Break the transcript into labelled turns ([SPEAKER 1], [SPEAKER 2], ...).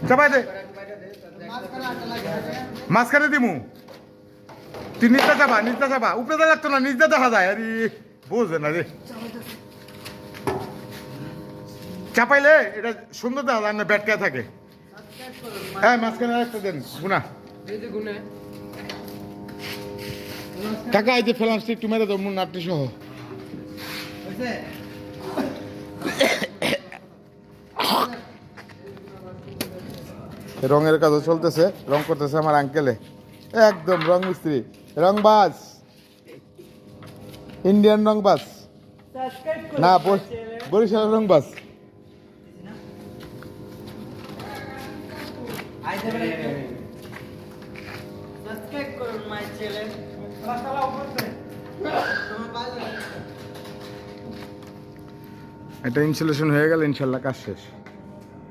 [SPEAKER 1] চাপাই দে মাঝখানে দিমু তুই নিচটা চাপা উপরে লাগতো না নিচটা দেখা যায় আরে বোঝে না রে চাপাইলে এটা সুন্দর দেখা যায় না ব্যাটকায় থাকে হ্যাঁ মাঝখানে একটা দেন গুনা টাকা এই যে ফেলাম একটু মেরে দাও মুন নাট্য সহ রঙের কাজও চলতেছে রং করতেছে আমার আঙ্কেলে একদম রং মিস্ত্রি রংবাজ ইন্ডিয়ান রংবাজ না বরিশাল রংবাজ এটা ইনস্টলেশন হয়ে গেল ইনশাল্লাহ কাজ শেষ